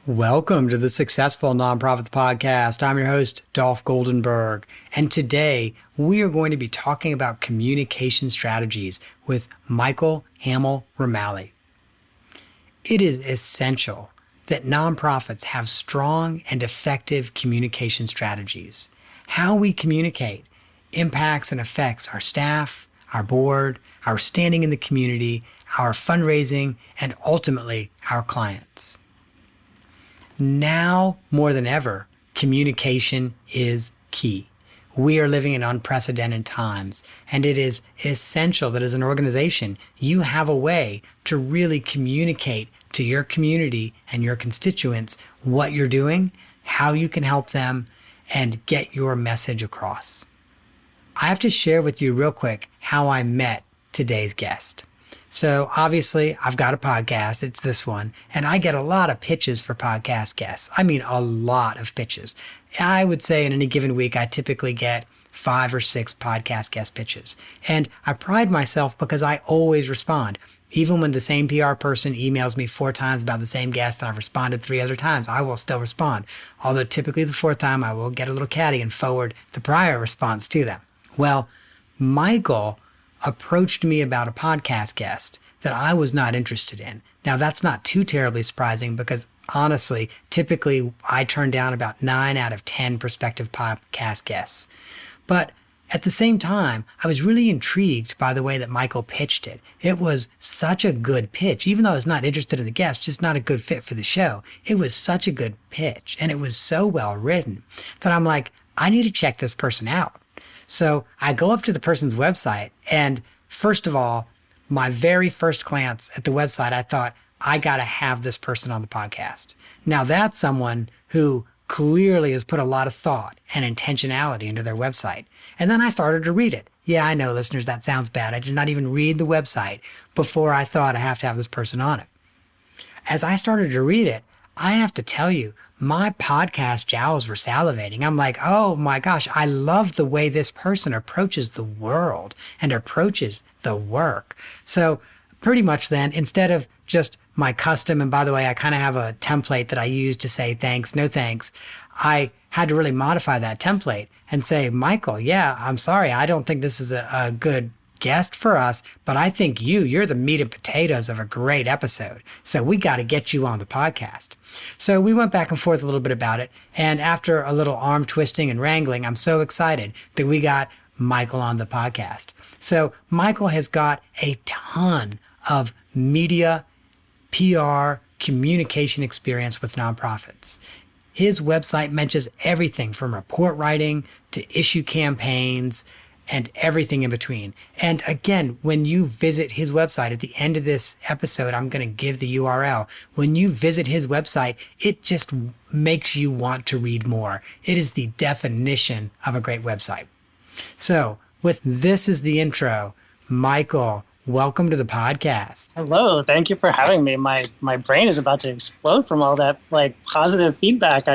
Welcome to the Successful Nonprofits Podcast. I'm your host, Dolph Goldenberg, and today we are going to be talking about communication strategies with Michael Hamill Remaley. It is essential that nonprofits have strong and effective communication strategies. How we communicate impacts and affects our staff, our board, our standing in the community, our fundraising, and ultimately our clients. Now more than ever, communication is key. We are living in unprecedented times, and it is essential that as an organization, you have a way to really communicate to your community and your constituents what you're doing, how you can help them, and get your message across. I have to share with you real quick how I met today's guest. So obviously I've got a podcast, it's this one, and I get a lot of pitches for podcast guests. I mean, a lot of pitches. I would say in any given week, I typically get 5 or 6 podcast guest pitches. And I pride myself because I always respond. Even when the same PR person emails me 4 times about the same guest and I've responded 3 other times, I will still respond. Although typically the 4th time I will get a little catty and forward the prior response to them. Well, Michael approached me about a podcast guest that I was not interested in. Now, that's not too terribly surprising because honestly, typically I turn down about 9 out of 10 prospective podcast guests. But at the same time, I was really intrigued by the way that Michael pitched it. It was such a good pitch, even though I was not interested in the guest, just not a good fit for the show. It was such a good pitch and it was so well written that I'm like, I need to check this person out. So I go up to the person's website, and first of all, my very first glance at the website, I thought, I got to have this person on the podcast. Now that's someone who clearly has put a lot of thought and intentionality into their website. And then I started to read it. Yeah, I know, listeners, that sounds bad. I did not even read the website before I thought I have to have this person on it. As I started to read it, I have to tell you, my podcast jowls were salivating. I'm like, oh my gosh, I love the way this person approaches the world and approaches the work. So pretty much then, instead of just my custom, and by the way, I kind of have a template that I use to say thanks, no thanks, I had to really modify that template and say, Michael, yeah, I'm sorry, I don't think this is a good guest for us, but I think you're the meat and potatoes of a great episode. So we got to get you on the podcast. So we went back and forth a little bit about it. And after a little arm twisting and wrangling, I'm so excited that we got Michael on the podcast. So Michael has got a ton of media, PR, communication experience with nonprofits. His website mentions everything from report writing to issue campaigns and everything in between. And again, when you visit his website, at the end of this episode, I'm going to give the URL. When you visit his website, it just makes you want to read more. It is the definition of a great website. So with this as the intro, Michael, welcome to the podcast. Hello. Thank you for having me. My brain is about to explode from all that positive feedback.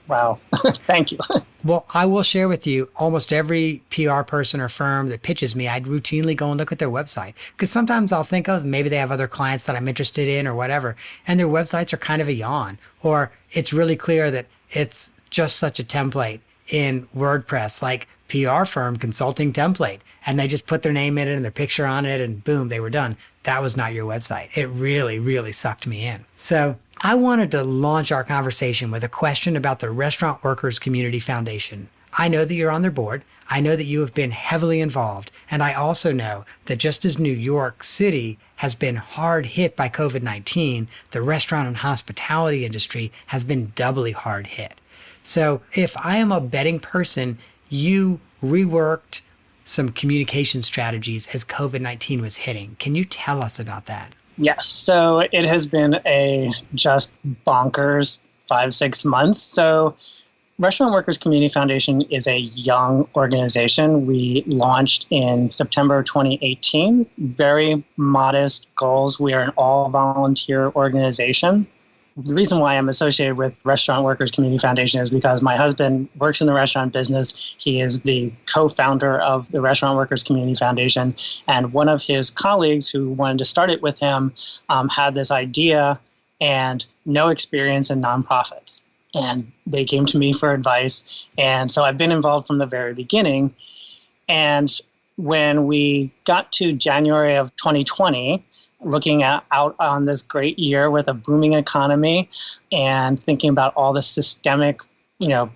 Wow. Thank you. Well, I will share with you, almost every PR person or firm that pitches me, I'd routinely go and look at their website. Because sometimes I'll think of maybe they have other clients that I'm interested in or whatever, and their websites are kind of a yawn. Or it's really clear that it's just such a template in WordPress, like PR firm consulting template. And they just put their name in it and their picture on it and boom, they were done. That was not your website. It really, really sucked me in. So I wanted to launch our conversation with a question about the Restaurant Workers Community Foundation. I know that you're on their board. I know that you have been heavily involved. And I also know that just as New York City has been hard hit by COVID-19, the restaurant and hospitality industry has been doubly hard hit. So if I am a betting person, you reworked some communication strategies as COVID-19 was hitting. Can you tell us about that? Yes. So it has been a just bonkers 5-6 months. So Restaurant Workers Community Foundation is a young organization. We launched in September 2018. Very modest goals. We are an all-volunteer organization. The reason why I'm associated with Restaurant Workers Community Foundation is because my husband works in the restaurant business. He is the co-founder of the Restaurant Workers Community Foundation. And one of his colleagues who wanted to start it with him had this idea and no experience in nonprofits. And they came to me for advice. And so I've been involved from the very beginning. And when we got to January of 2020, looking out on this great year with a booming economy and thinking about all the systemic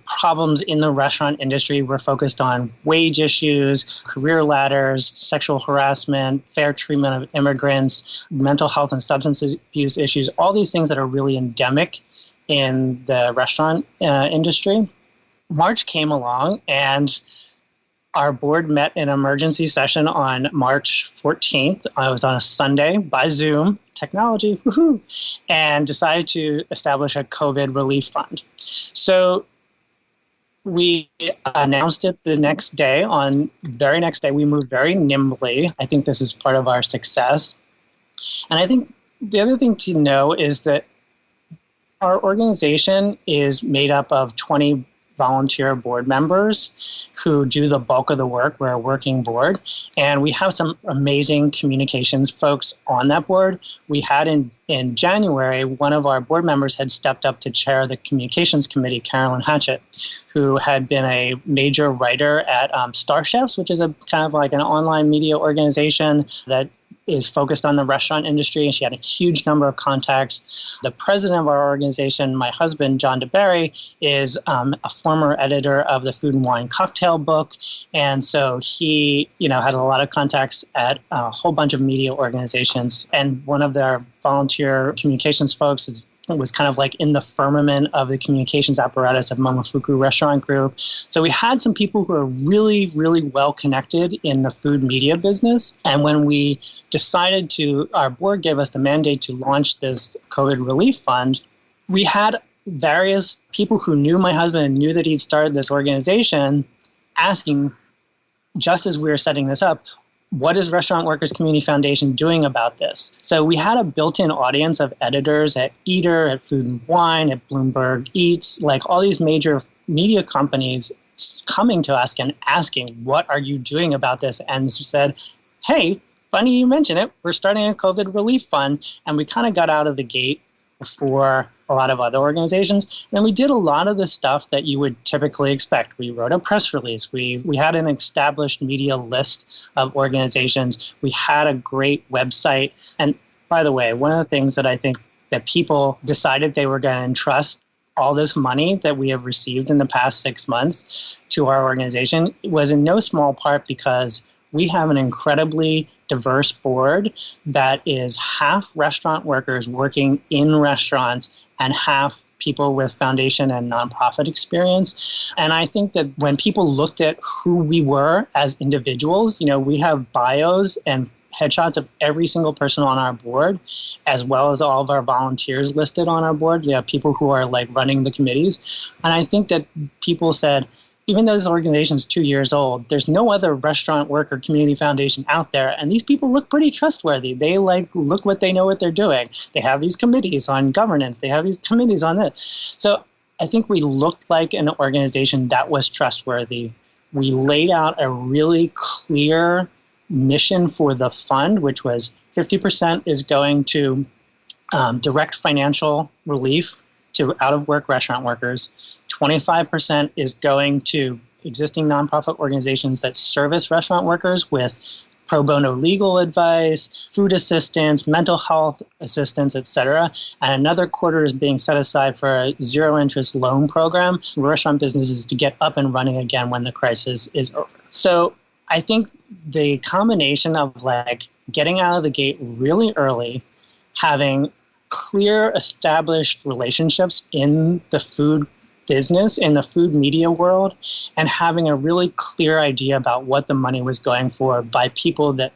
problems in the restaurant industry, we're focused on wage issues, career ladders, sexual harassment, fair treatment of immigrants, mental health and substance abuse issues, all these things that are really endemic in the restaurant industry. March came along and our board met in an emergency session on March 14th. I was on a Sunday by Zoom, technology, woohoo, and decided to establish a COVID relief fund. So we announced it the next day. On the very next day, we moved very nimbly. I think this is part of our success. And I think the other thing to know is that our organization is made up of 20 volunteer board members who do the bulk of the work. We're a working board, and we have some amazing communications folks on that board. We had in January, one of our board members had stepped up to chair the communications committee, Carolyn Hatchett, who had been a major writer at Star Chefs, which is a kind of like an online media organization that is focused on the restaurant industry, and she had a huge number of contacts. The president of our organization, my husband, John DeBerry, is a former editor of the Food and Wine Cocktail book, and so he, had a lot of contacts at a whole bunch of media organizations. And one of their volunteer communications folks was kind of like in the firmament of the communications apparatus of Momofuku Restaurant Group. So we had some people who are really, really well connected in the food media business. And when we decided our board gave us the mandate to launch this COVID relief fund, we had various people who knew my husband and knew that he'd started this organization asking, just as we were setting this up, what is Restaurant Workers Community Foundation doing about this? So we had a built-in audience of editors at Eater, at Food and Wine, at Bloomberg Eats, like all these major media companies coming to us and asking, what are you doing about this? And said, hey, funny you mention it, we're starting a COVID relief fund. And we kind of got out of the gate before a lot of other organizations. And we did a lot of the stuff that you would typically expect. We wrote a press release. We had an established media list of organizations. We had a great website. And by the way, one of the things that I think that people decided they were going to entrust all this money that we have received in the past 6 months to our organization was in no small part because we have an incredibly diverse board that is half restaurant workers working in restaurants and half people with foundation and nonprofit experience. And I think that when people looked at who we were as individuals, we have bios and headshots of every single person on our board, as well as all of our volunteers listed on our board. We have people who are like running the committees. And I think that people said, even though this organization is 2 years old, there's no other restaurant worker community foundation out there. And these people look pretty trustworthy. They look what they know what they're doing. They have these committees on governance. They have these committees on this. So I think we looked like an organization that was trustworthy. We laid out a really clear mission for the fund, which was 50% is going to direct financial relief to out-of-work restaurant workers. 25% is going to existing nonprofit organizations that service restaurant workers with pro bono legal advice, food assistance, mental health assistance, et cetera. And another quarter is being set aside for a zero-interest loan program for restaurant businesses to get up and running again when the crisis is over. So I think the combination of getting out of the gate really early, having clear established relationships in the food business, in the food media world, and having a really clear idea about what the money was going for by people that,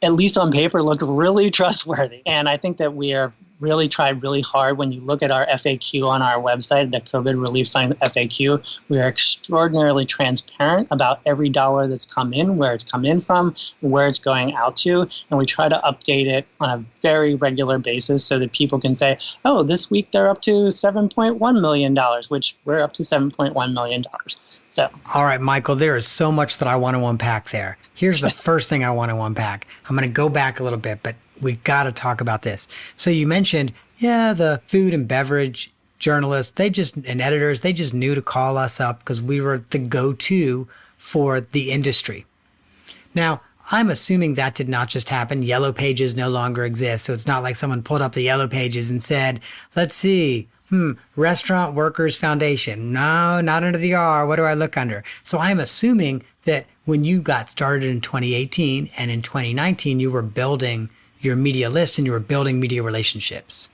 at least on paper, look really trustworthy. And I think that we are really tried really hard. When you look at our FAQ on our website, the COVID Relief Fund FAQ, we are extraordinarily transparent about every dollar that's come in, where it's come in from, where it's going out to, and we try to update it on a very regular basis so that people can say, oh, this week they're up to $7.1 million, which we're up to $7.1 million. So, all right, Michael, there is so much that I want to unpack there. Here's the first thing I want to unpack. I'm going to go back a little bit, but we've got to talk about this. So you mentioned Yeah, the food and beverage journalists, and editors, they just knew to call us up because we were the go-to for the industry. Now, I'm assuming that did not just happen. Yellow Pages no longer exist. So it's not like someone pulled up the Yellow Pages and said, let's see, Restaurant Workers Foundation. No, not under the R. What do I look under? So I'm assuming that when you got started in 2018 and in 2019, you were building your media list and you were building media relationships.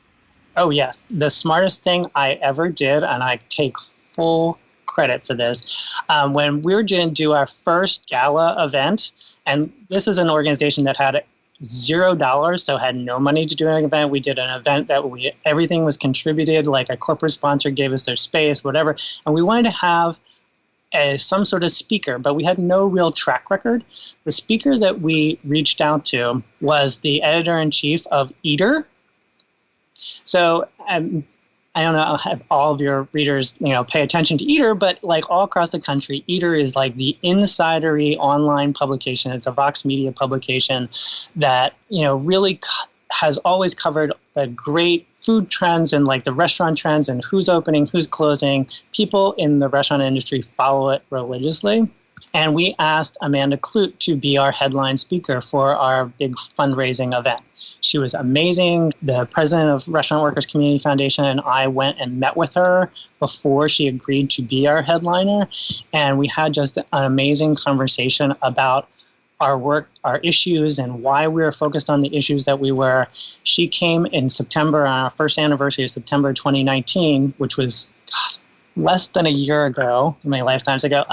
Oh, yes. The smartest thing I ever did, and I take full credit for this, when we were going to do our first gala event, and this is an organization that had $0, so had no money to do an event. We did an event that everything was contributed, like a corporate sponsor gave us their space, whatever, and we wanted to have some sort of speaker, but we had no real track record. The speaker that we reached out to was the editor-in-chief of Eater. So I don't know if all of your readers, pay attention to Eater, but like all across the country, Eater is like the insidery online publication. It's a Vox Media publication that, really has always covered the great food trends and like the restaurant trends and who's opening, who's closing. People in the restaurant industry follow it religiously. And we asked Amanda Clute to be our headline speaker for our big fundraising event. She was amazing. The president of Restaurant Workers Community Foundation and I went and met with her before she agreed to be our headliner. And we had just an amazing conversation about our work, our issues, and why we were focused on the issues that we were. She came in September, on our first anniversary of September 2019, which was less than a year ago, many lifetimes ago.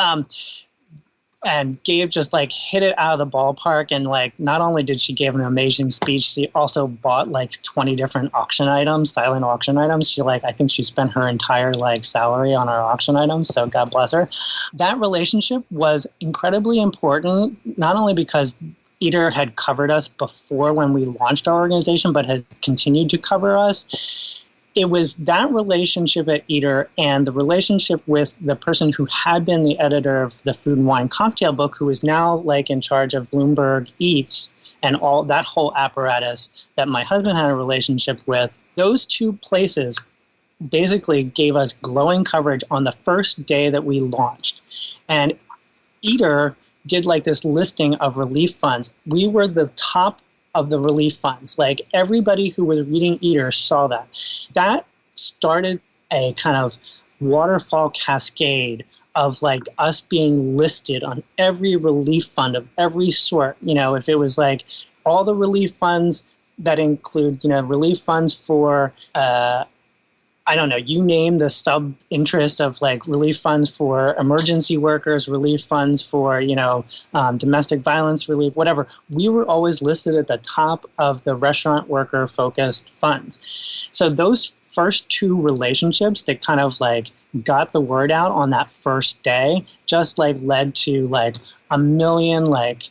And Gabe just like hit it out of the ballpark. And like, not only did she give an amazing speech, she also bought like 20 different auction items, silent auction items. I think she spent her entire like salary on our auction items. So God bless her. That relationship was incredibly important, not only because Eater had covered us before when we launched our organization, but has continued to cover us. It was that relationship at Eater and the relationship with the person who had been the editor of the Food and Wine Cocktail book, who is now like in charge of Bloomberg Eats and all that whole apparatus that my husband had a relationship with. Those two places basically gave us glowing coverage on the first day that we launched. And Eater did like this listing of relief funds. We were the top of the relief funds. Like everybody who was reading Eater saw that. That started a kind of waterfall cascade of like us being listed on every relief fund of every sort. If it was like all the relief funds that include, relief funds for, I don't know, you name the sub-interest of like relief funds for emergency workers, relief funds for, domestic violence relief, whatever. We were always listed at the top of the restaurant worker focused funds. So those first two relationships that kind of like got the word out on that first day just like led to like a million like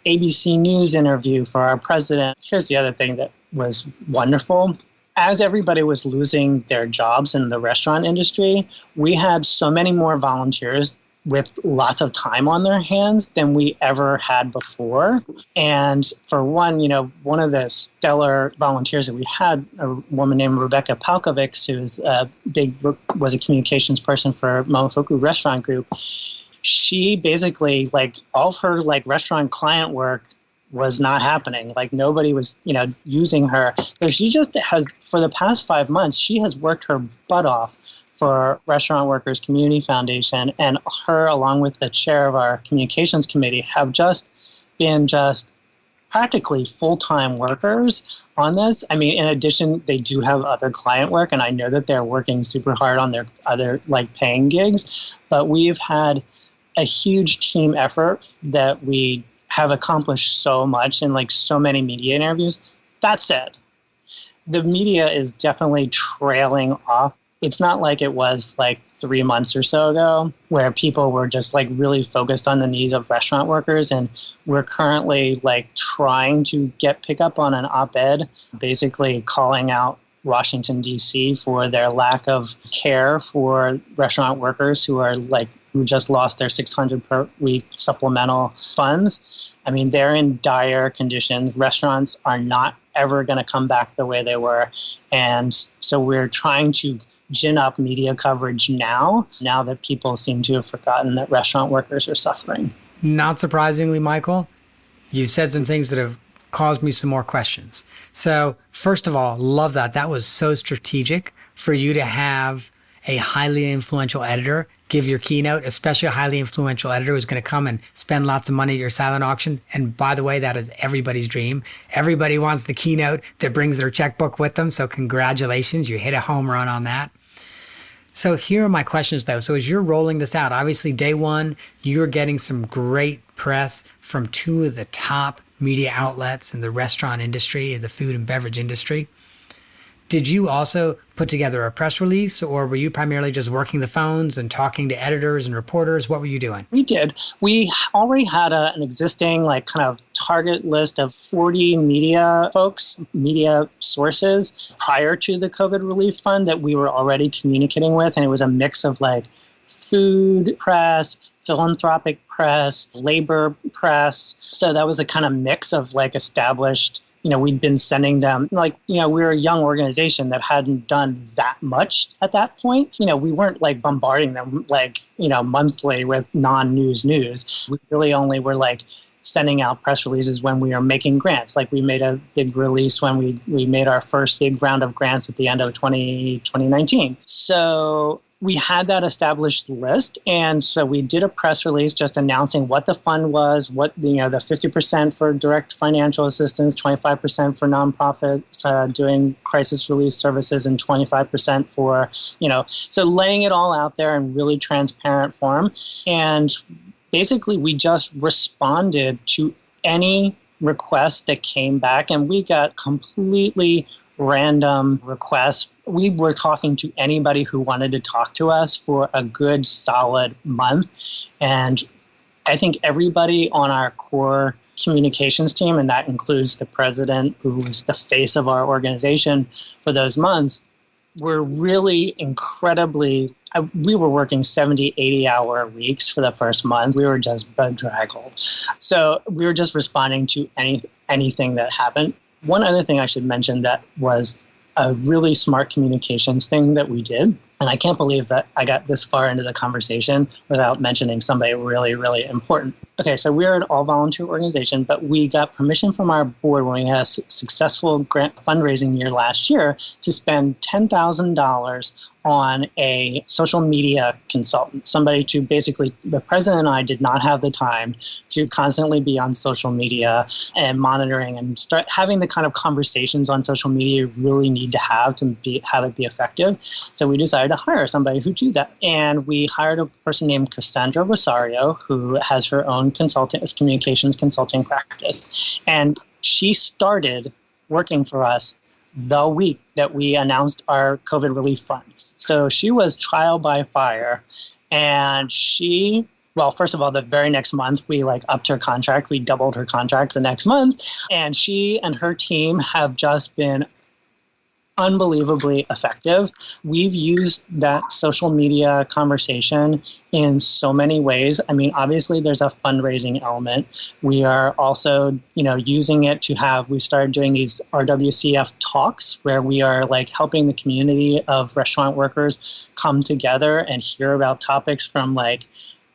ABC News interview for our president. Here's the other thing that was wonderful. As everybody was losing their jobs in the restaurant industry, we had so many more volunteers with lots of time on their hands than we ever had before. And for one, one of the stellar volunteers that we had, a woman named Rebecca Palkovics, was a communications person for Momofuku Restaurant Group. She basically, like, all of her like restaurant client work was not happening. Like nobody was, using her. So she just has, for the past 5 months, she has worked her butt off for Restaurant Workers Community Foundation, and her, along with the chair of our communications committee, have just been practically full-time workers on this. I mean, in addition, they do have other client work, and I know that they're working super hard on their other like paying gigs, but we've had a huge team effort that we have accomplished so much in like so many media interviews. That said, the media is definitely trailing off. It's not like it was like 3 months or so ago where people were just like really focused on the needs of restaurant workers. And we're currently like trying to pick up on an op-ed, basically calling out Washington, D.C. for their lack of care for restaurant workers who just lost their $600 per week supplemental funds. I mean, they're in dire conditions. Restaurants are not ever going to come back the way they were. And so we're trying to gin up media coverage now that people seem to have forgotten that restaurant workers are suffering. Not surprisingly, Michael, you said some things that have caused me some more questions. So first of all, love that. That was so strategic for you to have a highly influential editor give your keynote, especially a highly influential editor who's going to come and spend lots of money at your silent auction. And by the way, that is everybody's dream. Everybody wants the keynote that brings their checkbook with them. So congratulations, you hit a home run on that. So here are my questions though. So as you're rolling this out, obviously day one, you're getting some great press from two of the top media outlets in the restaurant industry, the food and beverage industry. Did you also put together a press release, or were you primarily just working the phones and talking to editors and reporters? What were you doing? We did. We already had an existing kind of target list of 40 media folks, media sources prior to the COVID relief fund that we were already communicating with. And it was a mix of food press, philanthropic press, labor press. So that was a kind of mix of established, we'd been sending them, we were a young organization that hadn't done that much at that point. We weren't bombarding them monthly with non-news news. We really only were sending out press releases when we were making grants. We made a big release when we made our first big round of grants at the end of 2019. So we had that established list. And so we did a press release just announcing what the fund was, what the 50% for direct financial assistance, 25% for nonprofits doing crisis relief services, and 25% for, so laying it all out there in really transparent form. And basically we just responded to any request that came back, and we got completely random requests. We were talking to anybody who wanted to talk to us for a good solid month. And I think everybody on our core communications team, and that includes the president, who was the face of our organization for those months, were really incredibly, we were working 70, 80-hour weeks for the first month. We were just bedraggled. So we were just responding to anything that happened. One other thing I should mention that was a really smart communications thing that we did, and I can't believe that I got this far into the conversation without mentioning somebody really, really important. Okay, so we're an all-volunteer organization, but we got permission from our board when we had a successful grant fundraising year last year to spend $10,000 on a social media consultant, somebody to basically, the president and I did not have the time to constantly be on social media and monitoring and start having the kind of conversations on social media you really need to have it be effective. So we decided to hire somebody who do that. And we hired a person named Cassandra Rosario, who has her own communications consulting practice. And she started working for us the week that we announced our COVID relief fund. So she was trial by fire, and first of all, the very next month, we upped her contract. We doubled her contract the next month, and she and her team have just been unbelievably effective. We've used that social media conversation in so many ways. I mean, obviously there's a fundraising element. We are also, using it to we started doing these RWCF talks where we are helping the community of restaurant workers come together and hear about topics from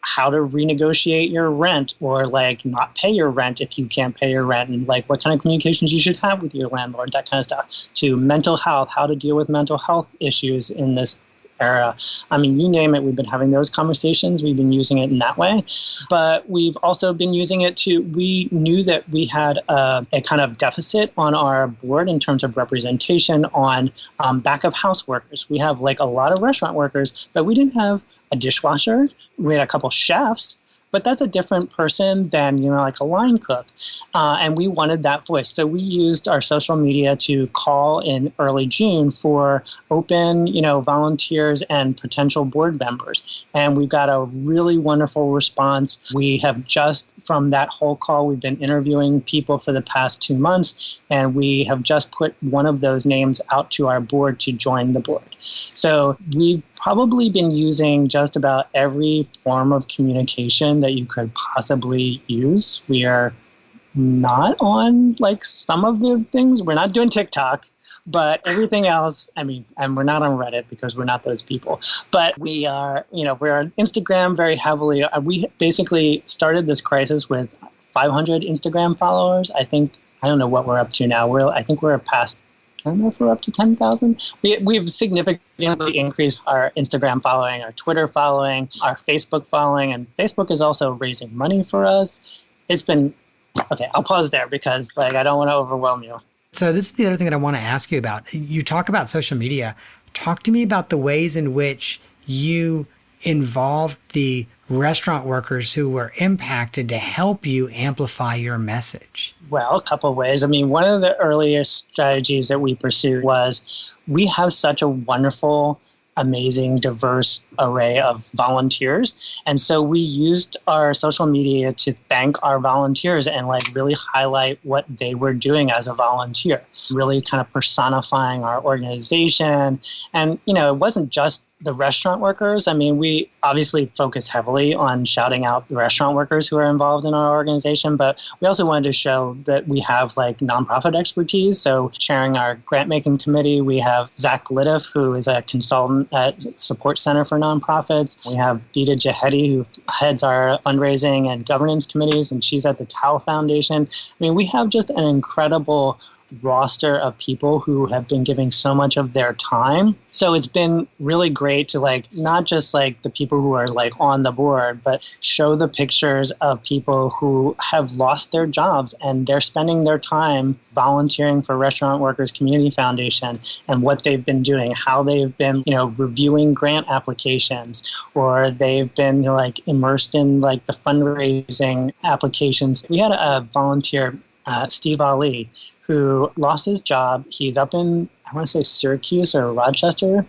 how to renegotiate your rent, or not pay your rent if you can't pay your rent, and what kind of communications you should have with your landlord, that kind of stuff, to mental health, how to deal with mental health issues in this era. I mean, you name it, we've been having those conversations. We've been using it in that way. But we've also been using it we knew that we had a kind of deficit on our board in terms of representation on back of house workers. We have a lot of restaurant workers, but we didn't have a dishwasher. We had a couple chefs, but that's a different person than, a line cook. And we wanted that voice. So we used our social media to call in early June for open, volunteers and potential board members. And we got a really wonderful response. We have just, from that whole call, we've been interviewing people for the past 2 months, and we have just put one of those names out to our board to join the board. So we've probably been using just about every form of communication that you could possibly use. We are not on like some of the things. We're not doing TikTok, but everything else, I mean, and we're not on Reddit because we're not those people. But we are, we're on Instagram very heavily. We basically started this crisis with 500 Instagram followers. I don't know what we're up to now. I think we're past, I don't know if we're up to 10,000. We've significantly increased our Instagram following, our Twitter following, our Facebook following, and Facebook is also raising money for us. It's been, okay, I'll pause there because I don't want to overwhelm you. So this is the other thing that I want to ask you about. You talk about social media. Talk to me about the ways in which you involved the restaurant workers who were impacted to help you amplify your message. Well, a couple of ways. I mean, one of the earliest strategies that we pursued was we have such a wonderful, amazing, diverse array of volunteers. And so we used our social media to thank our volunteers and really highlight what they were doing as a volunteer, really kind of personifying our organization. And, it wasn't just the restaurant workers. I mean, we obviously focus heavily on shouting out the restaurant workers who are involved in our organization, but we also wanted to show that we have nonprofit expertise. So chairing our grant making committee, we have Zach Gliddiff, who is a consultant at Support Center for Nonprofits. We have Bita Jahedi, who heads our fundraising and governance committees, and she's at the Tao Foundation. I mean, we have just an incredible roster of people who have been giving so much of their time. So it's been really great to not just the people who are on the board, but show the pictures of people who have lost their jobs and they're spending their time volunteering for Restaurant Workers Community Foundation and what they've been doing, how they've been, reviewing grant applications, or they've been immersed in the fundraising applications. We had a volunteer, Steve Ali, who lost his job. He's up in, I want to say Syracuse or Rochester.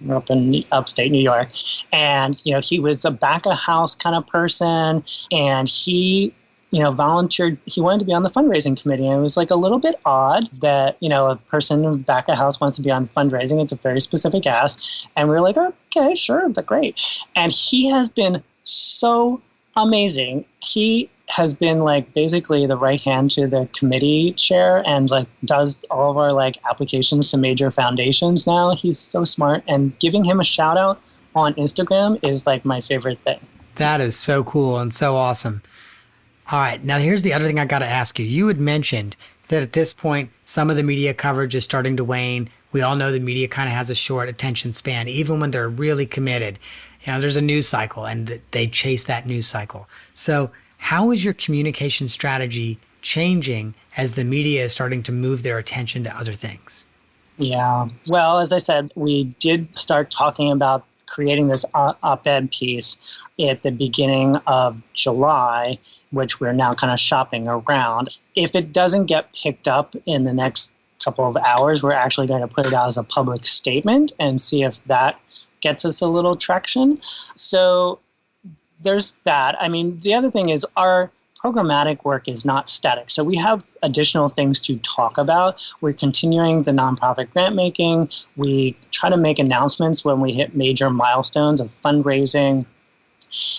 We're up in upstate New York. And, he was a back-of-house kind of person. And he, volunteered. He wanted to be on the fundraising committee. And it was a little bit odd that, a person back-of-house wants to be on fundraising. It's a very specific ask. And we were okay, sure, that's great. And he has been so amazing. He has been basically the right hand to the committee chair and does all of our applications to major foundations now. He's so smart, and giving him a shout out on Instagram is my favorite thing. That is so cool and so awesome. All right, now here's the other thing I got to ask you. You had mentioned that at this point, some of the media coverage is starting to wane. We all know the media kind of has a short attention span, even when they're really committed. There's a news cycle and they chase that news cycle. So how is your communication strategy changing as the media is starting to move their attention to other things? Yeah. Well, as I said, we did start talking about creating this op-ed piece at the beginning of July, which we're now kind of shopping around. If it doesn't get picked up in the next couple of hours, we're actually going to put it out as a public statement and see if that gets us a little traction. So there's that. I mean, the other thing is our programmatic work is not static. So we have additional things to talk about. We're continuing the nonprofit grant making. We try to make announcements when we hit major milestones of fundraising.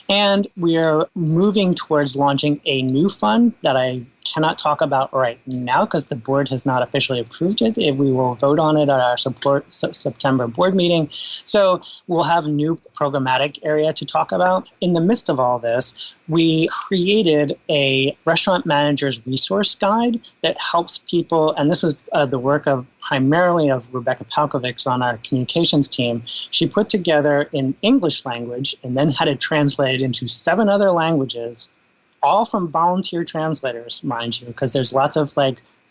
And we are moving towards launching a new fund that I cannot talk about right now because the board has not officially approved it. We will vote on it at our September board meeting. So we'll have a new programmatic area to talk about. In the midst of all this, we created a restaurant manager's resource guide that helps people, and this is the work of primarily of Rebecca Palkovics on our communications team. She put together in English language and then had it translated into 7 other languages, all from volunteer translators, mind you, because there's lots of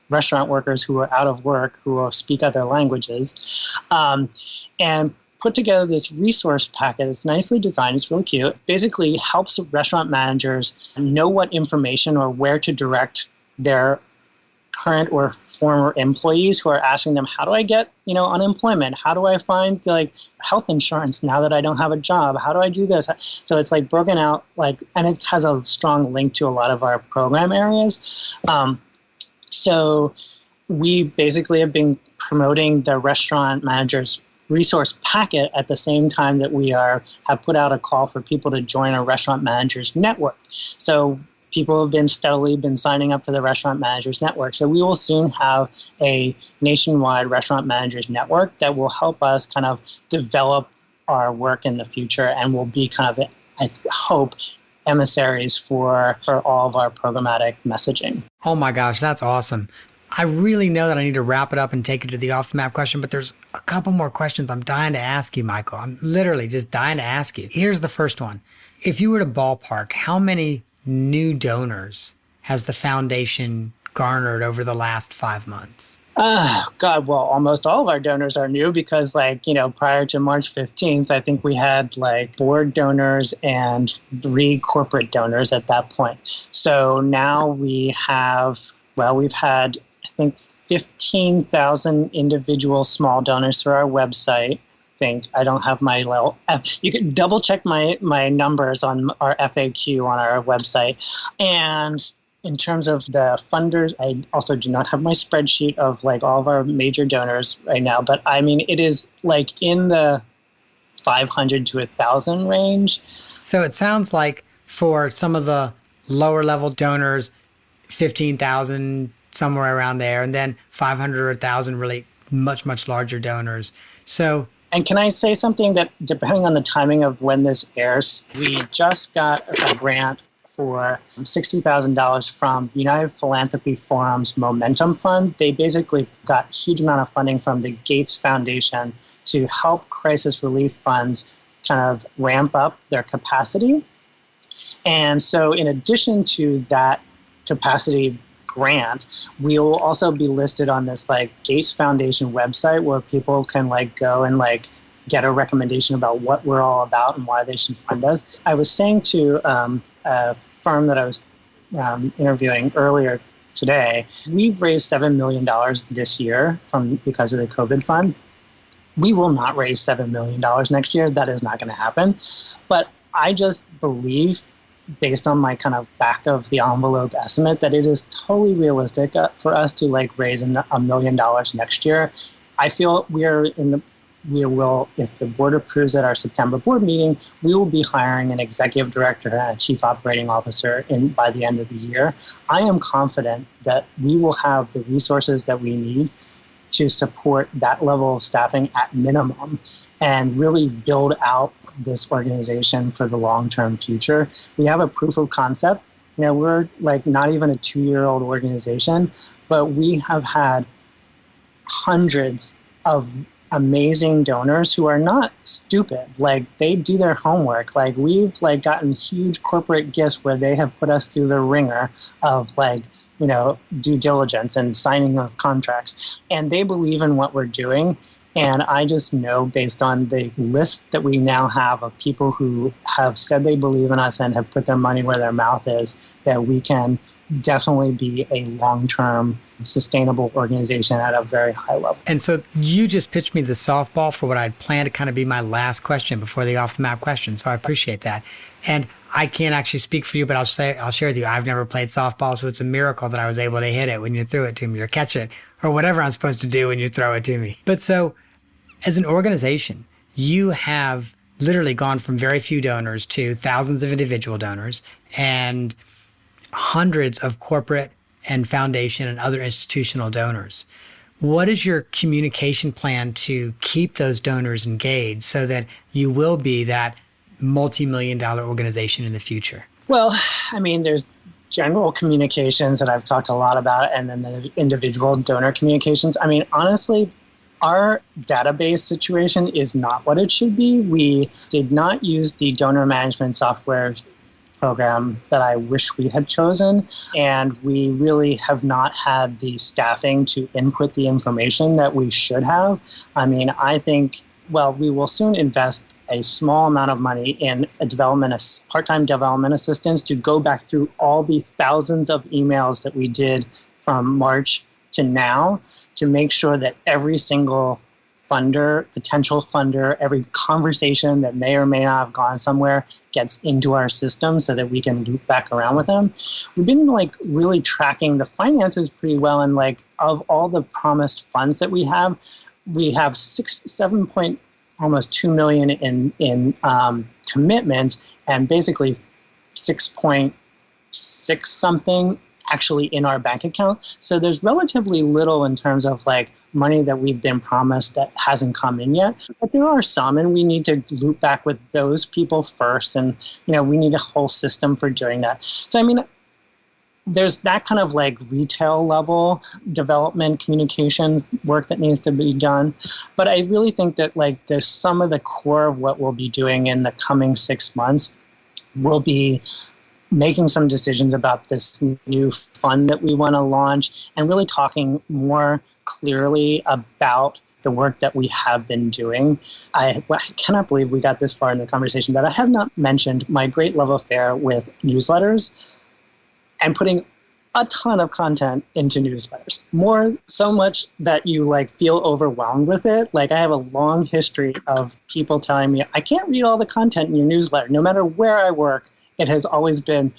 restaurant workers who are out of work who will speak other languages, and put together this resource packet. It's nicely designed. It's really cute. Basically helps restaurant managers know what information or where to direct their current or former employees who are asking them, how do I get, unemployment? How do I find health insurance now that I don't have a job? How do I do this? So it's broken out and it has a strong link to a lot of our program areas. So we basically have been promoting the restaurant managers resource packet at the same time that we have put out a call for people to join a restaurant managers network. So people have been steadily signing up for the Restaurant Managers Network. So we will soon have a nationwide Restaurant Managers Network that will help us kind of develop our work in the future and will be kind of, I hope, emissaries for all of our programmatic messaging. Oh my gosh, that's awesome. I really know that I need to wrap it up and take it to the off the map question, but there's a couple more questions I'm dying to ask you, Michael. I'm literally just dying to ask you. Here's the first one. If you were to ballpark, how many new donors has the foundation garnered over the last 5 months? God, well, almost all of our donors are new because, prior to March 15th, I think we had board donors and 3 corporate donors at that point. So now we've had, I think, 15,000 individual small donors through our website. I don't have my you can double check my numbers on our FAQ on our website. And in terms of the funders, I also do not have my spreadsheet of all of our major donors right now, but I mean, it is in the 500 to 1,000 range. So it sounds like for some of the lower level donors, 15,000, somewhere around there, and then 500 or 1,000 really much, much larger donors. So, and can I say something that, depending on the timing of when this airs, we just got a grant for $60,000 from the United Philanthropy Forum's Momentum Fund. They basically got a huge amount of funding from the Gates Foundation to help crisis relief funds kind of ramp up their capacity. And so in addition to that capacity grant, we will also be listed on this Gates Foundation website where people can go and get a recommendation about what we're all about and why they should fund us. I was saying to a firm that I was interviewing earlier today, we've raised $7 million this year because of the COVID fund. We will not raise $7 million next year. That is not going to happen. But I just believe, based on my kind of back of the envelope estimate, that it is totally realistic for us to raise $1 million next year. I feel we will, if the board approves at our September board meeting, we will be hiring an executive director and a chief operating officer by the end of the year. I am confident that we will have the resources that we need to support that level of staffing at minimum and really build out this organization for the long-term future. We have a proof of concept. We're not even a 2-year-old organization, but we have had hundreds of amazing donors who are not stupid. They do their homework. We've gotten huge corporate gifts where they have put us through the ringer of due diligence and signing of contracts. And they believe in what we're doing. And I just know, based on the list that we now have of people who have said they believe in us and have put their money where their mouth is, that we can definitely be a long-term sustainable organization at a very high level. And so you just pitched me the softball for what I'd planned to kind of be my last question before the off the map question. So I appreciate that. And I can't actually speak for you, but I'll share with you, I've never played softball, so it's a miracle that I was able to hit it when you threw it to me or catch it or whatever I'm supposed to do when you throw it to me. But so as an organization, you have literally gone from very few donors to thousands of individual donors and hundreds of corporate and foundation and other institutional donors. What is your communication plan to keep those donors engaged so that you will be that multi-million-dollar organization in the future? Well, I mean, there's general communications that I've talked a lot about, and then the individual donor communications. I mean, honestly, our database situation is not what it should be. We did not use the donor management software program that I wish we had chosen, and we really have not had the staffing to input the information that we should have. I mean, I think, we will soon invest a small amount of money in part-time development assistance to go back through all the thousands of emails that we did from March to now to make sure that every single potential funder, every conversation that may or may not have gone somewhere gets into our system so that we can loop back around with them. We've been really tracking the finances pretty well, and of all the promised funds that we have almost 2 million in commitments, and basically six something actually in our bank account. So there's relatively little in terms of like money that we've been promised that hasn't come in yet. But there are some, and we need to loop back with those people first. And, we need a whole system for doing that. So, there's that kind of like retail level development communications work that needs to be done. But I really think that like there's some of the core of what we'll be doing in the coming 6 months will be making some decisions about this new fund that we want to launch and really talking more clearly about the work that we have been doing. I cannot believe we got this far in the conversation that I have not mentioned my great love affair with newsletters and putting a ton of content into newsletters. So much that you like feel overwhelmed with it. Like I have a long history of people telling me, I can't read all the content in your newsletter. No matter where I work, it has always been,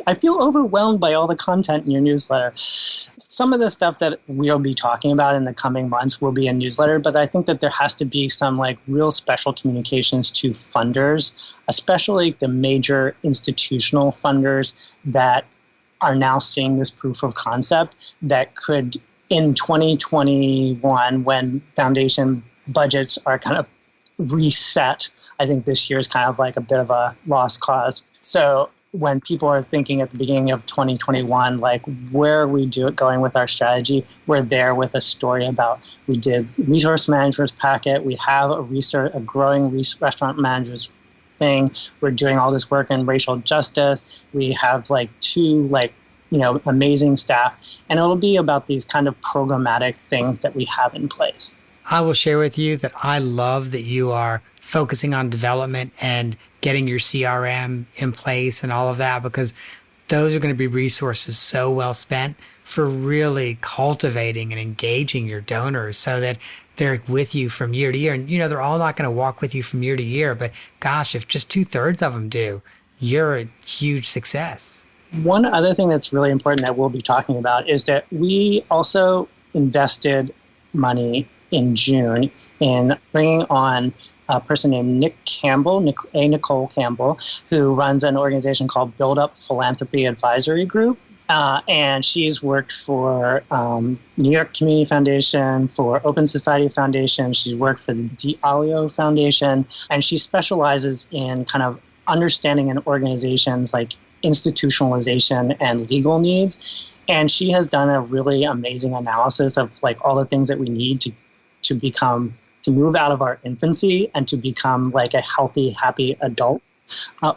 I feel overwhelmed by all the content in your newsletter. Some of the stuff that we'll be talking about in the coming months will be a newsletter, but I think that there has to be some like real special communications to funders, especially the major institutional funders that are now seeing this proof of concept that could, in 2021, when foundation budgets are kind of reset, I think this year is kind of like a bit of a lost cause. So when people are thinking at the beginning of 2021, like where are we going with our strategy, we're there with a story about we did resource managers packet, we have a growing restaurant managers thing, we're doing all this work in racial justice, we have like two amazing staff, and it'll be about these kind of programmatic things that we have in place. I will share with you that I love that you are focusing on development and getting your CRM in place and all of that, because those are going to be resources so well spent for really cultivating and engaging your donors so that they're with you from year to year. And, they're all not going to walk with you from year to year, but gosh, if just 2/3 of them do, you're a huge success. One other thing that's really important that we'll be talking about is that we also invested money in June in bringing on a person named Nicole Campbell, who runs an organization called Build Up Philanthropy Advisory Group. And she's worked for New York Community Foundation, for Open Society Foundation. She's worked for the D'Alio Foundation. And she specializes in kind of understanding an organization's like institutionalization and legal needs. And she has done a really amazing analysis of like all the things that we need to move out of our infancy and to become like a healthy, happy adult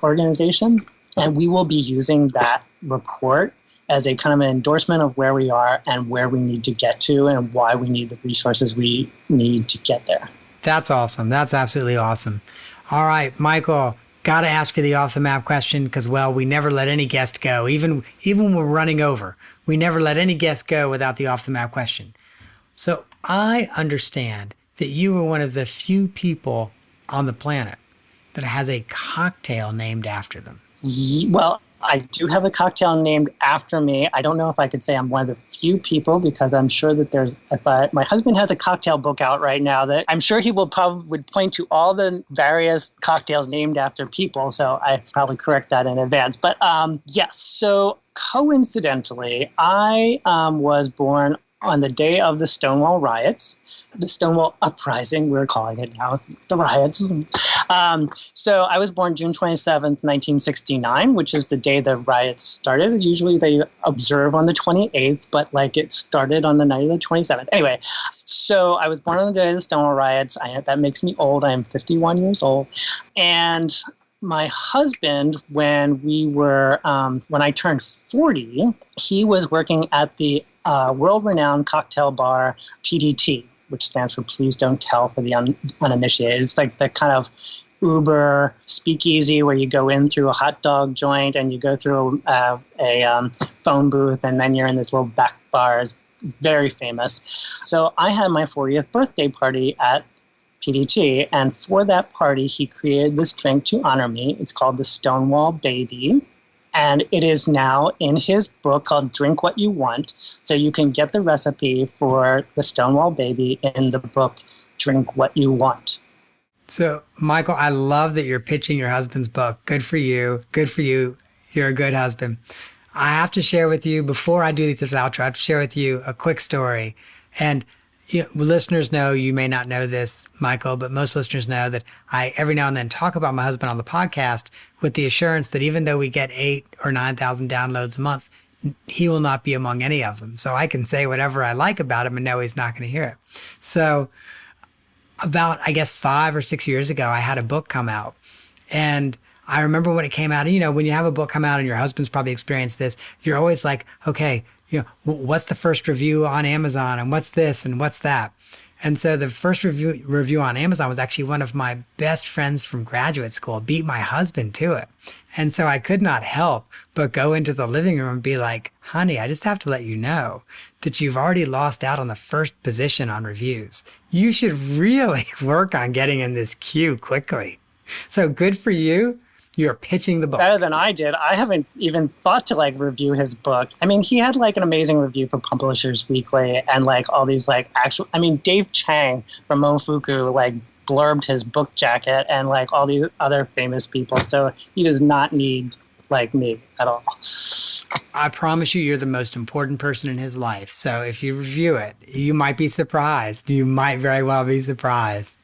organization. And we will be using that report as a kind of an endorsement of where we are and where we need to get to and why we need the resources we need to get there. That's awesome. That's absolutely awesome. All right, Michael, got to ask you the off the map question because, well, we never let any guest go. Even when we're running over, we never let any guest go without the off the map question. So I understand that you were one of the few people on the planet that has a cocktail named after them. Well, I do have a cocktail named after me. I don't know if I could say I'm one of the few people because I'm sure that my husband has a cocktail book out right now that I'm sure he would point to all the various cocktails named after people. So I probably correct that in advance. But yes, so coincidentally, I was born on the day of the Stonewall riots, the Stonewall uprising, we're calling it now, the riots. So I was born June 27th, 1969, which is the day the riots started. Usually they observe on the 28th, but like it started on the night of the 27th. Anyway, so I was born on the day of the Stonewall riots. That makes me old. I am 51 years old. And my husband, when I turned 40, he was working at the world-renowned cocktail bar PDT, which stands for Please Don't Tell for the uninitiated. It's like the kind of Uber speakeasy where you go in through a hot dog joint and you go through a phone booth and then you're in this little back bar. It's very famous. So I had my 40th birthday party at PDT, and for that party, he created this drink to honor me. It's called the Stonewall Baby. And it is now in his book called Drink What You Want. So you can get the recipe for the Stonewall Baby in the book Drink What You Want. So, Michael, I love that you're pitching your husband's book. Good for you. Good for you. You're a good husband. I have to share with you, before I do this outro, I have to share with you a quick story. And listeners know, you may not know this, Michael, but most listeners know that I every now and then talk about my husband on the podcast with the assurance that even though we get 8,000 or 9,000 downloads a month, he will not be among any of them. So I can say whatever I like about him and know he's not going to hear it. So about, I guess, 5 or 6 years ago, I had a book come out. And I remember when it came out, and, when you have a book come out, and your husband's probably experienced this, you're always like, okay, what's the first review on Amazon, and what's this and what's that? And so the first review on Amazon was actually one of my best friends from graduate school, beat my husband to it. And so I could not help but go into the living room and be like, honey, I just have to let you know that you've already lost out on the first position on reviews. You should really work on getting in this queue quickly. So good for you. You're pitching the book. Better than I did. I haven't even thought to review his book. I mean, he had an amazing review for Publishers Weekly and all these Dave Chang from Mofuku blurbed his book jacket and all these other famous people. So he does not need me at all. I promise you're the most important person in his life. So if you review it, you might be surprised. You might very well be surprised.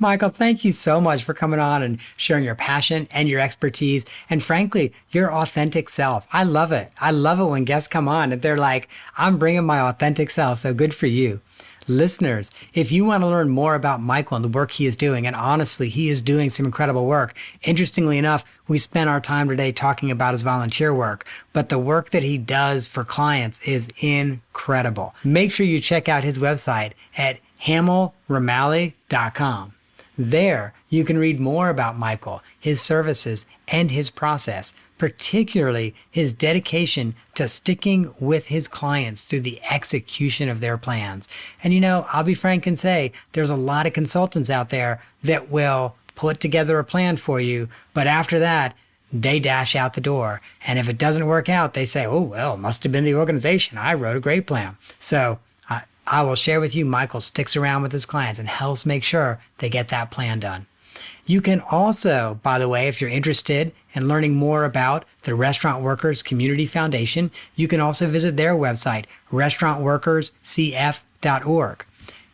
Michael, thank you so much for coming on and sharing your passion and your expertise and, frankly, your authentic self. I love it. I love it when guests come on and they're like, I'm bringing my authentic self, so good for you. Listeners, if you want to learn more about Michael and the work he is doing, and honestly, he is doing some incredible work. Interestingly enough, we spent our time today talking about his volunteer work, but the work that he does for clients is incredible. Make sure you check out his website at hamillremaley.com. There, you can read more about Michael, his services, and his process, particularly his dedication to sticking with his clients through the execution of their plans. And I'll be frank and say there's a lot of consultants out there that will put together a plan for you, but after that, they dash out the door. And if it doesn't work out, they say, oh, well, it must have been the organization. I wrote a great plan. So I will share with you, Michael sticks around with his clients and helps make sure they get that plan done. You can also, by the way, if you're interested in learning more about the Restaurant Workers Community Foundation, you can also visit their website, restaurantworkerscf.org.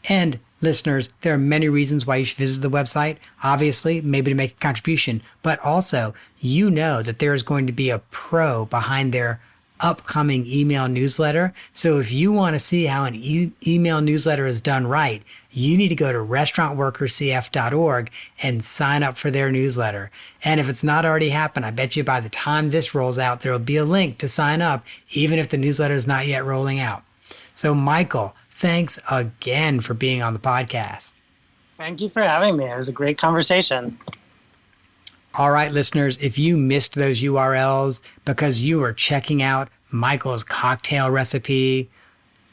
And listeners, there are many reasons why you should visit the website. Obviously, maybe to make a contribution, but also that there is going to be a pro behind their upcoming email newsletter. So if you want to see how an email newsletter is done right, you need to go to restaurantworkerscf.org and sign up for their newsletter. And if it's not already happened, I bet you by the time this rolls out, there will be a link to sign up, even if the newsletter is not yet rolling out. So Michael, thanks again for being on the podcast. Thank you for having me. It was a great conversation. All right, listeners, if you missed those URLs because you were checking out Michael's cocktail recipe,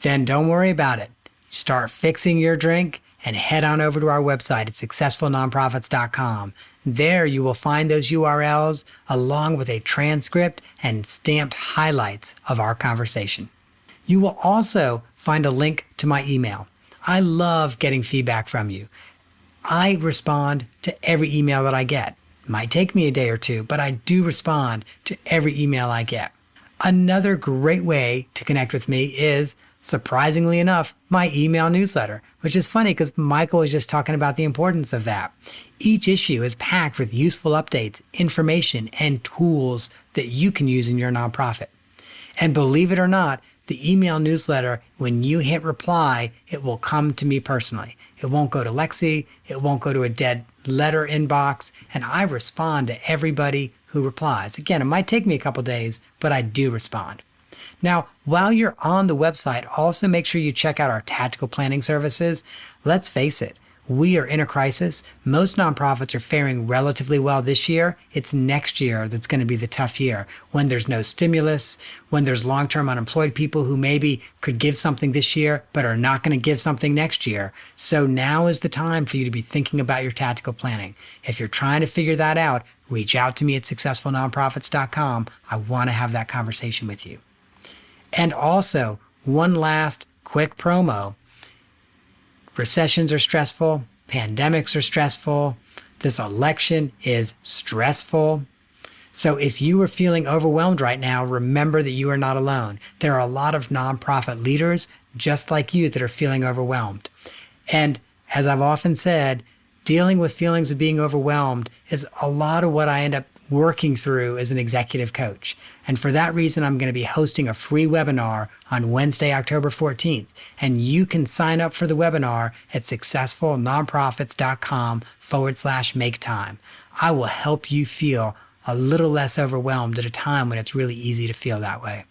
then don't worry about it. Start fixing your drink and head on over to our website at successfulnonprofits.com. There you will find those URLs along with a transcript and stamped highlights of our conversation. You will also find a link to my email. I love getting feedback from you. I respond to every email that I get. It might take me a day or two, but I do respond to every email I get. Another great way to connect with me is, surprisingly enough, my email newsletter, which is funny because Michael was just talking about the importance of that. Each issue is packed with useful updates, information, and tools that you can use in your nonprofit. And believe it or not, the email newsletter, when you hit reply, it will come to me personally. It won't go to Lexi. It won't go to a dead letter inbox. And I respond to everybody who replies. Again, it might take me a couple days, but I do respond. Now, while you're on the website, also make sure you check out our tactical planning services. Let's face it, we are in a crisis. Most nonprofits are faring relatively well this year. It's next year that's going to be the tough year, when there's no stimulus, when there's long-term unemployed people who maybe could give something this year but are not going to give something next year. So now is the time for you to be thinking about your tactical planning. If you're trying to figure that out, reach out to me at successfulnonprofits.com. I want to have that conversation with you. And also, one last quick promo. Recessions are stressful. Pandemics are stressful. This election is stressful. So if you are feeling overwhelmed right now, remember that you are not alone. There are a lot of nonprofit leaders just like you that are feeling overwhelmed. And as I've often said, dealing with feelings of being overwhelmed is a lot of what I end up working through as an executive coach. And for that reason, I'm going to be hosting a free webinar on Wednesday, October 14th. And you can sign up for the webinar at successfulnonprofits.com/make time. I will help you feel a little less overwhelmed at a time when it's really easy to feel that way.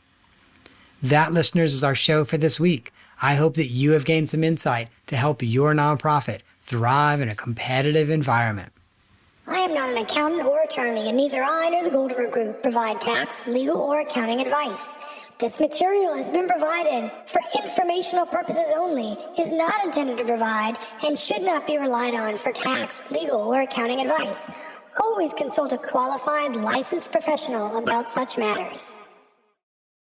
That, listeners, is our show for this week. I hope that you have gained some insight to help your nonprofit thrive in a competitive environment. I am not an accountant or attorney, and neither I nor the Goldberg Group provide tax, legal, or accounting advice. This material has been provided for informational purposes only, is not intended to provide, and should not be relied on for tax, legal, or accounting advice. Always consult a qualified, licensed professional about such matters.